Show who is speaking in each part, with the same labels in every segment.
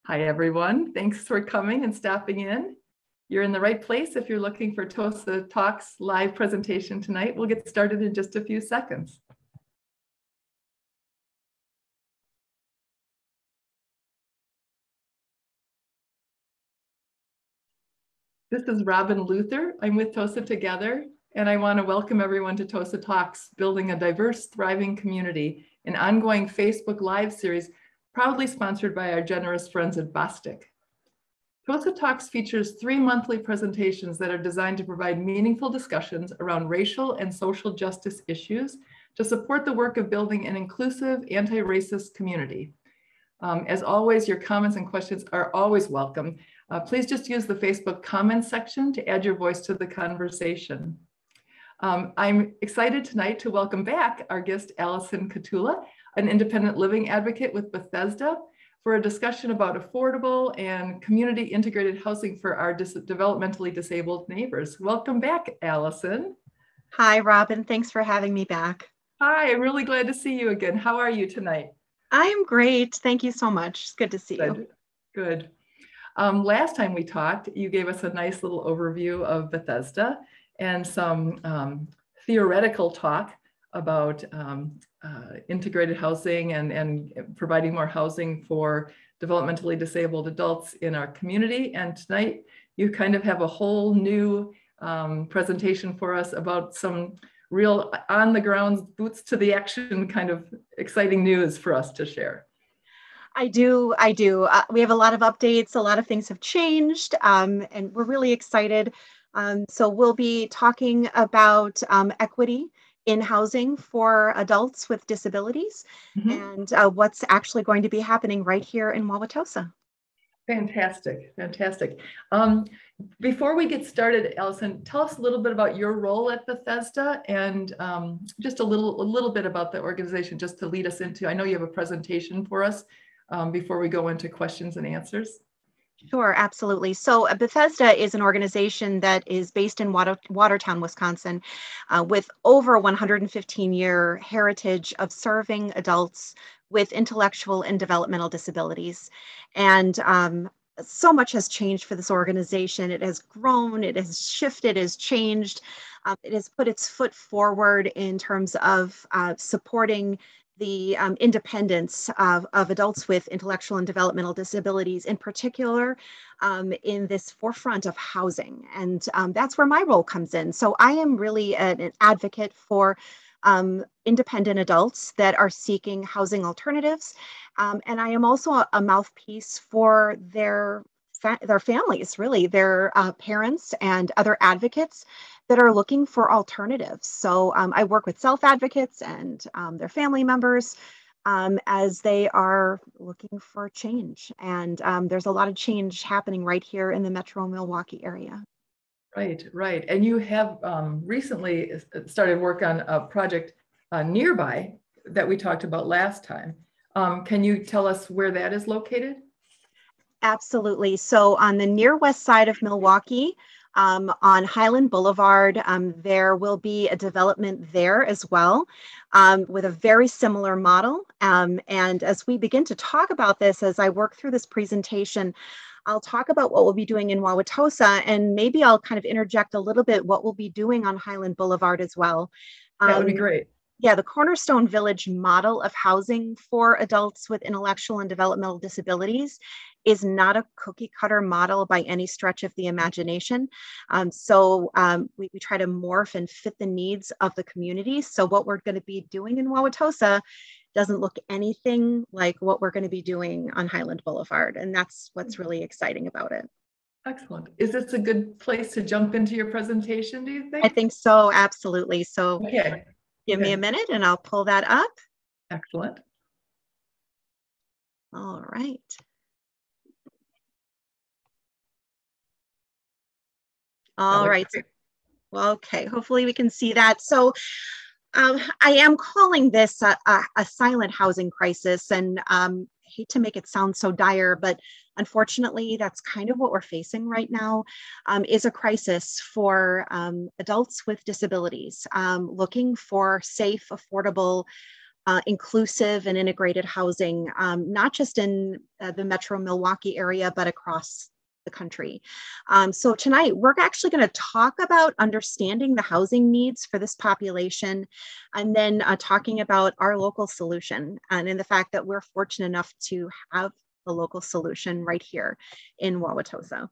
Speaker 1: Hi, everyone. Thanks for coming and stopping in. You're in the right place if you're looking for TOSA Talks live presentation tonight. We'll get started in just a few seconds. This is Robin Luther. I'm with TOSA Together, and I want to welcome everyone to TOSA Talks, Building a Diverse, Thriving Community, an ongoing Facebook Live series proudly sponsored by our generous friends at Bostik. TOSA Talks features 3 monthly presentations that are designed to provide meaningful discussions around racial and social justice issues to support the work of building an inclusive, anti-racist community. As always, your comments and questions are always welcome. Please just use the Facebook comments section to add your voice to the conversation. I'm excited tonight to welcome back our guest, Allison Catula, an independent living advocate with Bethesda, for a discussion about affordable and community integrated housing for our developmentally disabled neighbors. Welcome back, Allison.
Speaker 2: Hi, Robin. Thanks for having me back.
Speaker 1: Hi, I'm really glad to see you again. How are you tonight?
Speaker 2: I am great. Thank you so much. It's good to see you.
Speaker 1: Good. Last time we talked, you gave us a nice little overview of Bethesda and some theoretical talk about integrated housing and providing more housing for developmentally disabled adults in our community. And tonight you kind of have a whole new presentation for us about some real on the ground, boots to the action kind of exciting news for us to share.
Speaker 2: I do. We have a lot of updates. A lot of things have changed, and we're really excited. So we'll be talking about equity in housing for adults with disabilities, and what's actually going to be happening right here in Wauwatosa.
Speaker 1: Fantastic. Before we get started, Allison, tell us a little bit about your role at Bethesda and just a little bit about the organization, just to lead us into. I know you have a presentation for us before we go into questions and answers.
Speaker 2: Sure, absolutely. So Bethesda is an organization that is based in Watertown, Wisconsin, with over 115-year heritage of serving adults with intellectual and developmental disabilities. And so much has changed for this organization. It has grown, it has shifted, it has changed. It has put its foot forward in terms of supporting the independence of adults with intellectual and developmental disabilities, in particular in this forefront of housing. And that's where my role comes in. So I am really an advocate for independent adults that are seeking housing alternatives. And I am also a mouthpiece for their families, really, their parents and other advocates that are looking for alternatives. So I work with self-advocates and their family members as they are looking for change. And there's a lot of change happening right here in the Metro Milwaukee area.
Speaker 1: Right. And you have recently started work on a project nearby that we talked about last time. Can you tell us where that is located?
Speaker 2: Absolutely. So on the near west side of Milwaukee, on Highland Boulevard, there will be a development there as well, with a very similar model. And as we begin to talk about this, as I work through this presentation, I'll talk about what we'll be doing in Wauwatosa, and maybe I'll kind of interject a little bit what we'll be doing on Highland Boulevard as well.
Speaker 1: That would be great.
Speaker 2: Yeah, the Cornerstone Village model of housing for adults with intellectual and developmental disabilities is not a cookie cutter model by any stretch of the imagination. So we try to morph and fit the needs of the community. So what we're going to be doing in Wauwatosa doesn't look anything like what we're going to be doing on Highland Boulevard. And that's what's really exciting about it.
Speaker 1: Excellent. Is this a good place to jump into your presentation, do you think?
Speaker 2: I think so, absolutely. So
Speaker 1: okay.
Speaker 2: Give me a minute and I'll pull that up.
Speaker 1: Excellent.
Speaker 2: All right. All right. Well, okay, hopefully we can see that. So I am calling this a silent housing crisis, and I hate to make it sound so dire, but unfortunately, that's kind of what we're facing right now, is a crisis for adults with disabilities, looking for safe, affordable inclusive and integrated housing, not just in the Metro Milwaukee area, but across the country. So tonight, we're actually going to talk about understanding the housing needs for this population, and then talking about our local solution, and in the fact that we're fortunate enough to have the local solution right here in Wauwatosa.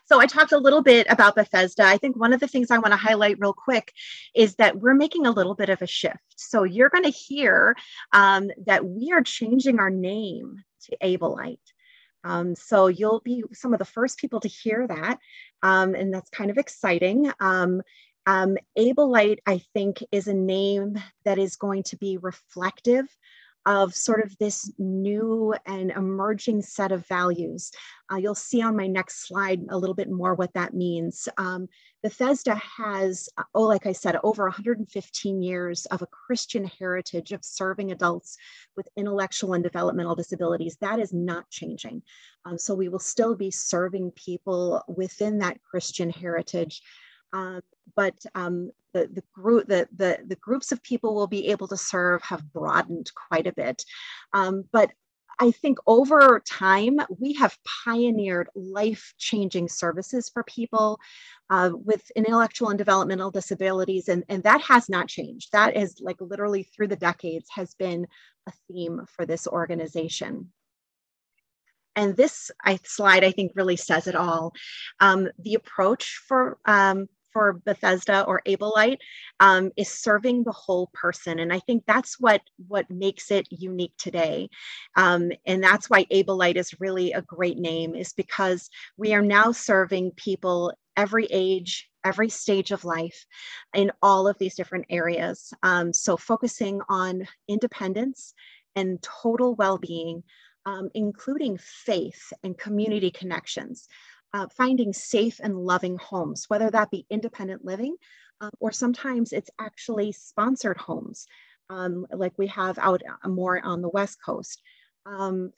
Speaker 2: So I talked a little bit about Bethesda. I think one of the things I want to highlight real quick is that we're making a little bit of a shift. So you're going to hear that we are changing our name to AbleLight. So you'll be some of the first people to hear that, and that's kind of exciting. AbleLight, I think, is a name that is going to be reflective of sort of this new and emerging set of values. You'll see on my next slide a little bit more what that means. Bethesda has, like I said, over 115 years of a Christian heritage of serving adults with intellectual and developmental disabilities. That is not changing. So we will still be serving people within that Christian heritage. But the groups of people we'll be able to serve have broadened quite a bit. But I think over time, we have pioneered life-changing services for people with intellectual and developmental disabilities, and that has not changed. That is, like, literally through the decades has been a theme for this organization. And this slide, I think, really says it all. The approach for Bethesda or AbleLight is serving the whole person. And I think that's what makes it unique today. And that's why AbleLight is really a great name, is because we are now serving people every age, every stage of life in all of these different areas. So focusing on independence and total well-being, including faith and community connections. Finding safe and loving homes, whether that be independent living, or sometimes it's actually sponsored homes, like we have out more on the West Coast.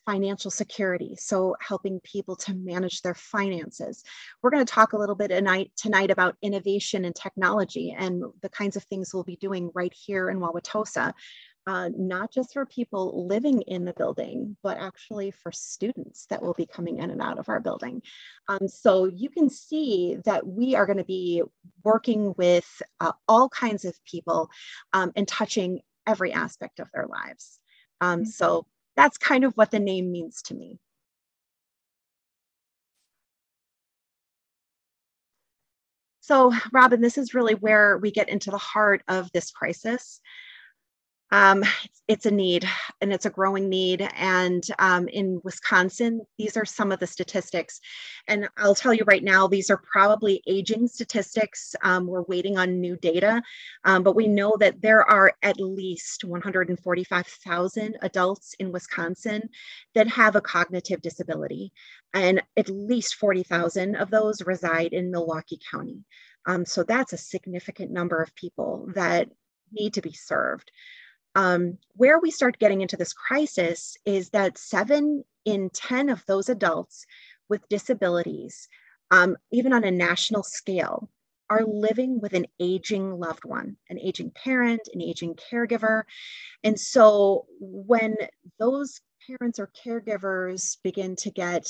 Speaker 2: Financial security, so helping people to manage their finances. We're going to talk a little bit tonight about innovation and technology and the kinds of things we'll be doing right here in Wauwatosa. Not just for people living in the building, but actually for students that will be coming in and out of our building. So you can see that we are going to be working with all kinds of people and touching every aspect of their lives. So that's kind of what the name means to me. So Robin, this is really where we get into the heart of this crisis. It's a need, and it's a growing need. And in Wisconsin, these are some of the statistics. And I'll tell you right now, these are probably aging statistics. We're waiting on new data, but we know that there are at least 145,000 adults in Wisconsin that have a cognitive disability. And at least 40,000 of those reside in Milwaukee County. So that's a significant number of people that need to be served. Where we start getting into this crisis is that 7 in 10 of those adults with disabilities, even on a national scale, are living with an aging loved one, an aging parent, an aging caregiver. And so when those parents or caregivers begin to get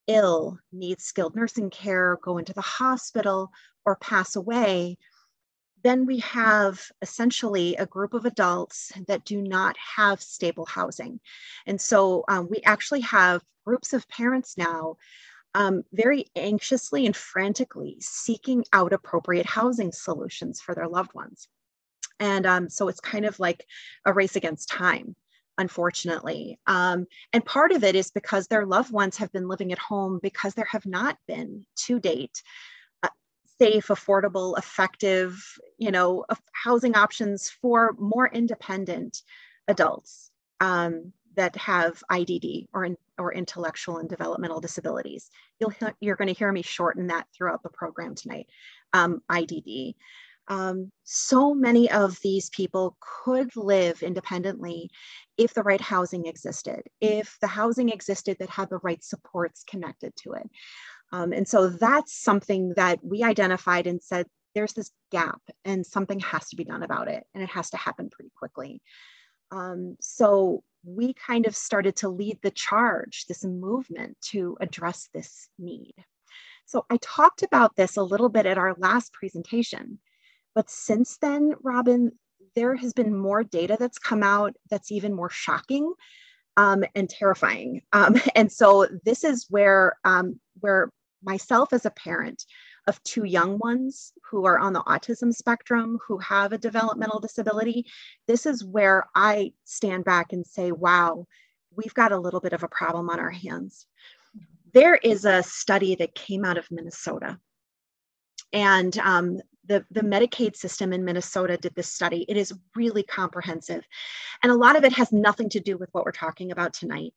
Speaker 2: ill, need skilled nursing care, go into the hospital, or pass away, then we have essentially a group of adults that do not have stable housing. And so we actually have groups of parents now very anxiously and frantically seeking out appropriate housing solutions for their loved ones. And so it's kind of like a race against time, unfortunately. And part of it is because their loved ones have been living at home because there have not been, to date, safe, affordable, effective, housing options for more independent adults that have IDD or intellectual and developmental disabilities. You're going to hear me shorten that throughout the program tonight. IDD. So many of these people could live independently if the right housing existed, if the housing existed that had the right supports connected to it. And so that's something that we identified and said, there's this gap and something has to be done about it. And it has to happen pretty quickly. So we kind of started to lead the charge, this movement to address this need. So I talked about this a little bit at our last presentation, but since then, Robin, there has been more data that's come out that's even more shocking and terrifying. And so this is where myself as a parent of two young ones who are on the autism spectrum, who have a developmental disability, this is where I stand back and say, wow, we've got a little bit of a problem on our hands. There is a study that came out of Minnesota, and the Medicaid system in Minnesota did this study. It is really comprehensive, and a lot of it has nothing to do with what we're talking about tonight,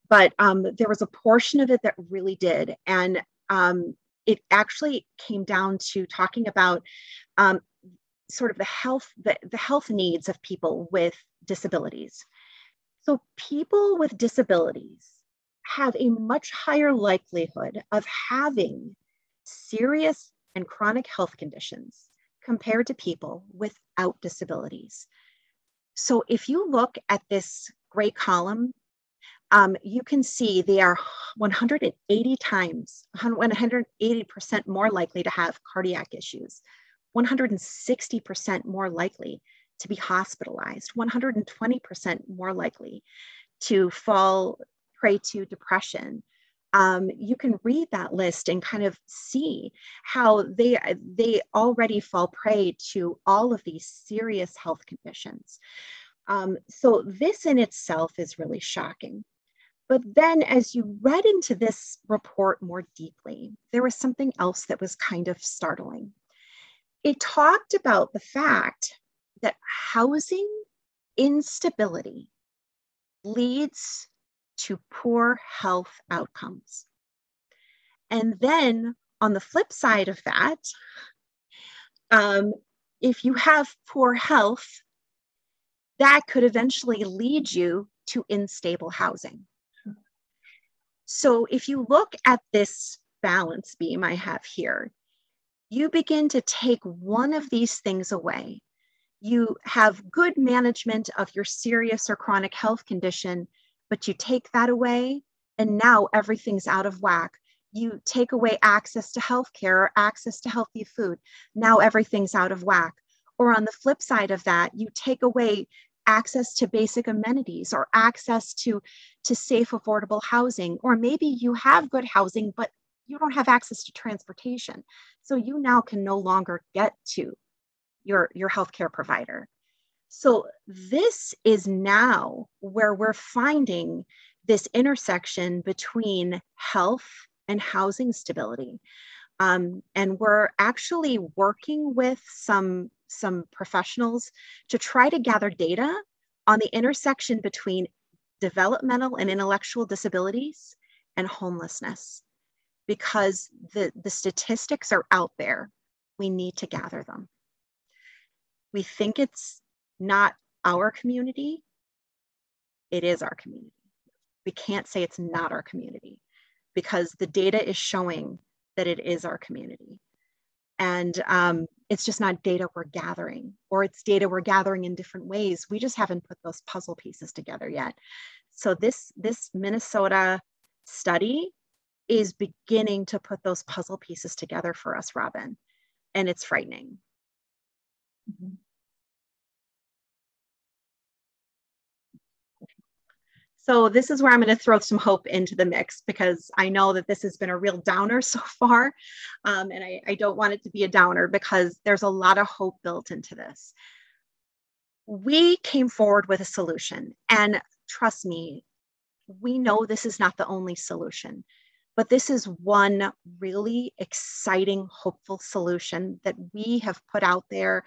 Speaker 2: but there was a portion of it that really did, and it actually came down to talking about sort of the health needs of people with disabilities. So people with disabilities have a much higher likelihood of having serious and chronic health conditions compared to people without disabilities. So if you look at this gray column, you can see they are 180% more likely to have cardiac issues, 160% more likely to be hospitalized, 120% more likely to fall prey to depression. You can read that list and kind of see how they already fall prey to all of these serious health conditions. So this in itself is really shocking. But then as you read into this report more deeply, there was something else that was kind of startling. It talked about the fact that housing instability leads to poor health outcomes. And then on the flip side of that, if you have poor health, that could eventually lead you to unstable housing. So if you look at this balance beam I have here, you begin to take one of these things away. You have good management of your serious or chronic health condition, but you take that away and now everything's out of whack. You take away access to healthcare or access to healthy food. Now everything's out of whack. Or on the flip side of that, you take away access to basic amenities or access to safe, affordable housing. Or maybe you have good housing, but you don't have access to transportation. So you now can no longer get to your healthcare provider. So this is now where we're finding this intersection between health and housing stability. And we're actually working with some professionals to try to gather data on the intersection between developmental and intellectual disabilities and homelessness, because the statistics are out there. We need to gather them. We think it's not our community. It is our community. We can't say it's not our community because the data is showing that it is our community. And it's just not data we're gathering, or it's data we're gathering in different ways. We just haven't put those puzzle pieces together yet. So this Minnesota study is beginning to put those puzzle pieces together for us, Robin, and it's frightening. Mm-hmm. So this is where I'm going to throw some hope into the mix, because I know that this has been a real downer so far. And I don't want it to be a downer because there's a lot of hope built into this. We came forward with a solution, and trust me, we know this is not the only solution, but this is one really exciting, hopeful solution that we have put out there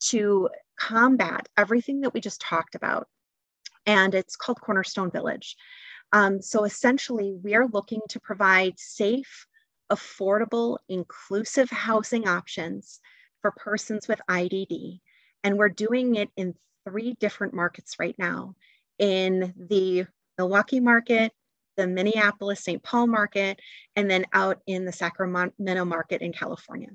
Speaker 2: to combat everything that we just talked about. And it's called Cornerstone Village. So essentially, we are looking to provide safe, affordable, inclusive housing options for persons with IDD. And we're doing it in 3 different markets right now: in the Milwaukee market, the Minneapolis-St. Paul market, and then out in the Sacramento market in California.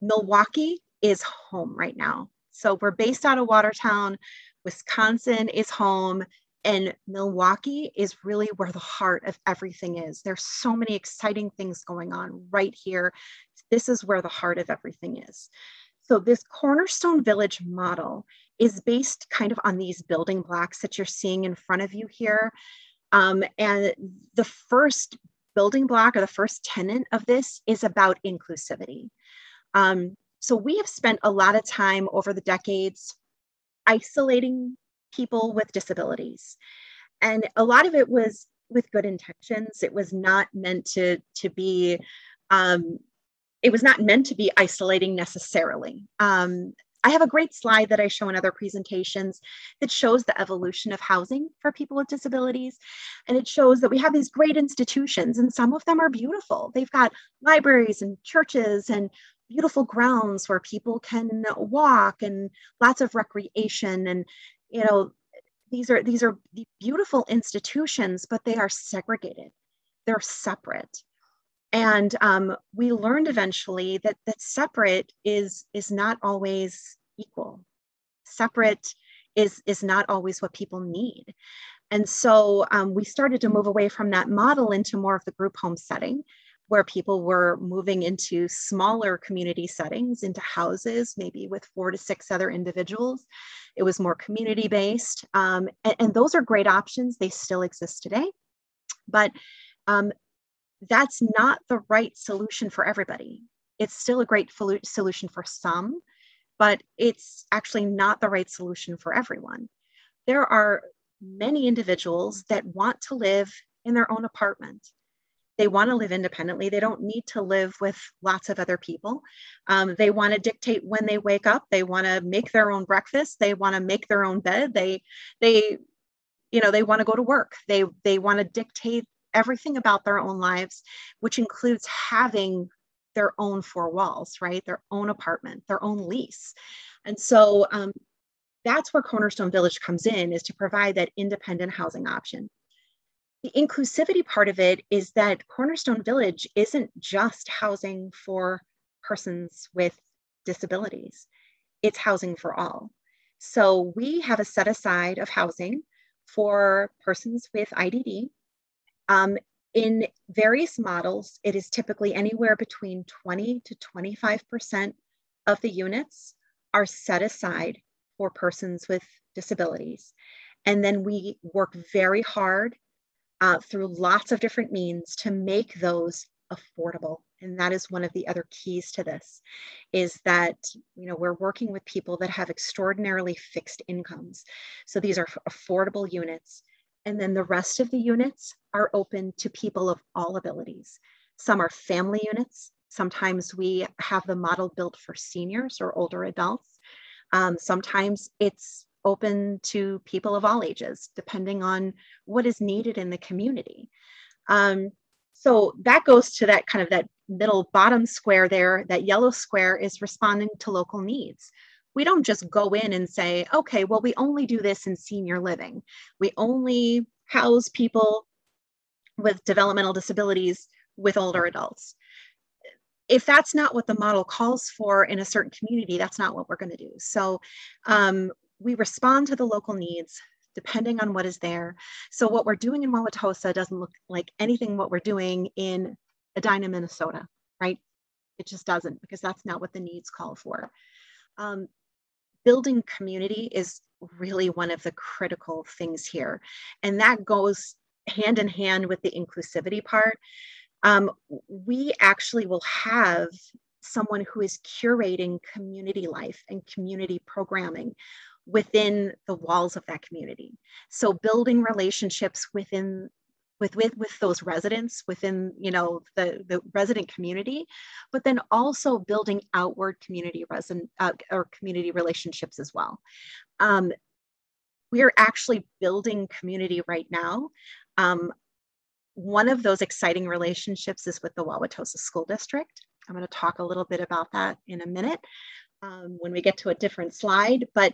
Speaker 2: Milwaukee is home right now. So we're based out of Watertown. Wisconsin is home, and Milwaukee is really where the heart of everything is. There's so many exciting things going on right here. This is where the heart of everything is. So this Cornerstone Village model is based kind of on these building blocks that you're seeing in front of you here. And the first building block, or the first tenet of this, is about inclusivity. So we have spent a lot of time over the decades isolating people with disabilities. And a lot of it was with good intentions. It was not meant to be, it was not meant to be isolating necessarily. I have a great slide that I show in other presentations that shows the evolution of housing for people with disabilities. And it shows that we have these great institutions, and some of them are beautiful. They've got libraries and churches and beautiful grounds where people can walk, and lots of recreation. And, you know, these are beautiful institutions, but they are segregated. They're separate. And we learned eventually that separate is not always equal. Separate is not always what people need. And so we started to move away from that model into more of the group home setting, where people were moving into smaller community settings, into houses, maybe with 4 to 6 other individuals. It was more community-based. And those are great options. They still exist today. But that's not the right solution for everybody. It's still a great solution for some, but it's actually not the right solution for everyone. There are many individuals that want to live in their own apartment. They want to live independently. They don't need to live with lots of other people. They want to dictate when they wake up. They want to make their own breakfast. They want to make their own bed. They want to go to work. They want to dictate everything about their own lives, which includes having their own 4 walls, right? Their own apartment, their own lease. And so that's where Cornerstone Village comes in, is to provide that independent housing option. The inclusivity part of it is that Cornerstone Village isn't just housing for persons with disabilities. It's housing for all. So we have a set aside of housing for persons with IDD. In various models, it is typically anywhere between 20 to 25% of the units are set aside for persons with disabilities. And then we work very hard through lots of different means to make those affordable. And that is one of the other keys to this, is that, we're working with people that have extraordinarily fixed incomes. So these are affordable units. And then the rest of the units are open to people of all abilities. Some are family units. Sometimes we have the model built for seniors or older adults. Sometimes it's open to people of all ages, depending on what is needed in the community. So that goes to that kind of that middle bottom square there. That yellow square is responding to local needs. We don't just go in and say, okay, well, we only do this in senior living. We only house people with developmental disabilities with older adults. If that's not what the model calls for in a certain community, that's not what we're going to do. So we respond to the local needs depending on what is there. So what we're doing in Wauwatosa doesn't look like anything what we're doing in Edina, Minnesota, right? It just doesn't, because that's not what the needs call for. Building community is really one of the critical things here. And that goes hand in hand with the inclusivity part. We actually will have someone who is curating community life and community programming within the walls of that community. So building relationships with those residents within, the resident community, but then also building outward community community relationships as well. We are actually building community right now. One of those exciting relationships is with the Wauwatosa School District. I'm going to talk a little bit about that in a minute when we get to a different slide, but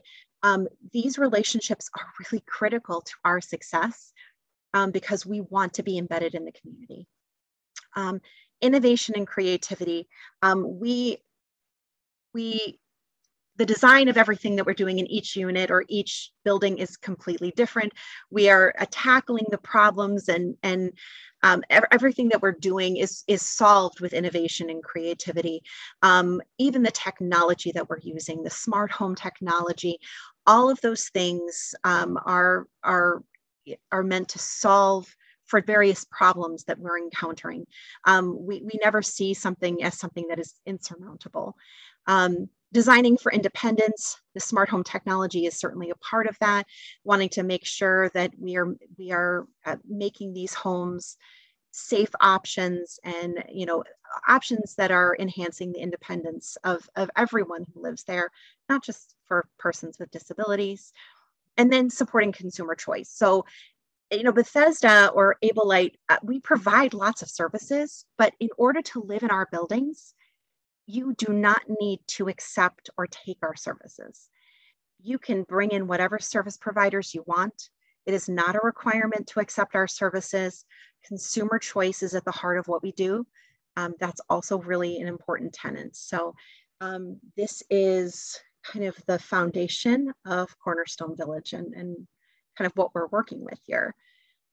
Speaker 2: these relationships are really critical to our success. Because we want to be embedded in the community. Innovation and creativity. We the design of everything that we're doing in each unit or each building is completely different. We are tackling the problems, and everything that we're doing is solved with innovation and creativity. Even the technology that we're using, the smart home technology, all of those things are meant to solve for various problems that we're encountering. We never see something as something that is insurmountable. Designing for independence, the smart home technology is certainly a part of that, wanting to make sure that we are making these homes safe options, and options that are enhancing the independence of everyone who lives there, not just for persons with disabilities. And then supporting consumer choice. So Bethesda or AbleLight, we provide lots of services, but in order to live in our buildings, you do not need to accept or take our services. You can bring in whatever service providers you want. It is not a requirement to accept our services. Consumer choice is at the heart of what we do. That's also really an important tenet. So this is kind of the foundation of Cornerstone Village and kind of what we're working with here.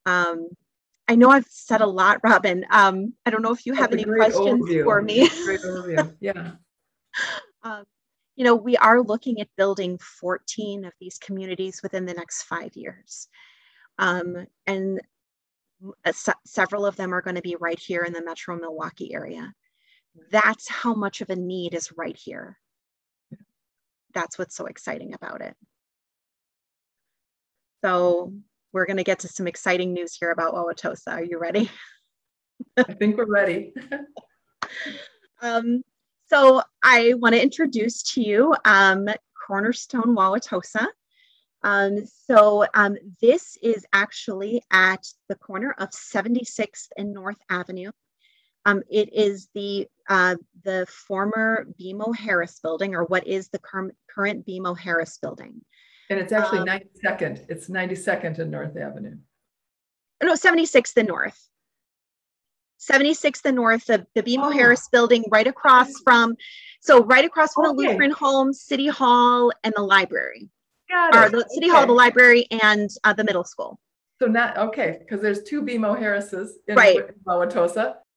Speaker 2: I know I've said a lot, Robin. I don't know if you have any questions for me.
Speaker 1: Great overview. Yeah.
Speaker 2: We are looking at building 14 of these communities within the next 5 years. And several of them are going to be right here in the Metro Milwaukee area. That's how much of a need is right here. That's what's so exciting about it. So we're going to get to some exciting news here about Wauwatosa. Are you ready?
Speaker 1: I think we're ready.
Speaker 2: So I want to introduce to you Cornerstone Wauwatosa. This is actually at the corner of 76th and North Avenue. It is the former BMO Harris building, or what is the current BMO Harris building.
Speaker 1: And it's actually 92nd. It's 92nd and North Avenue.
Speaker 2: No, 76th and North. 76th and North, the BMO Harris building, right across from the Lutheran Home, City Hall, and the library.
Speaker 1: Got it.
Speaker 2: The City Hall, the library, and the middle school.
Speaker 1: So because there's two BMO Harrises in
Speaker 2: right.
Speaker 1: Wauwatosa.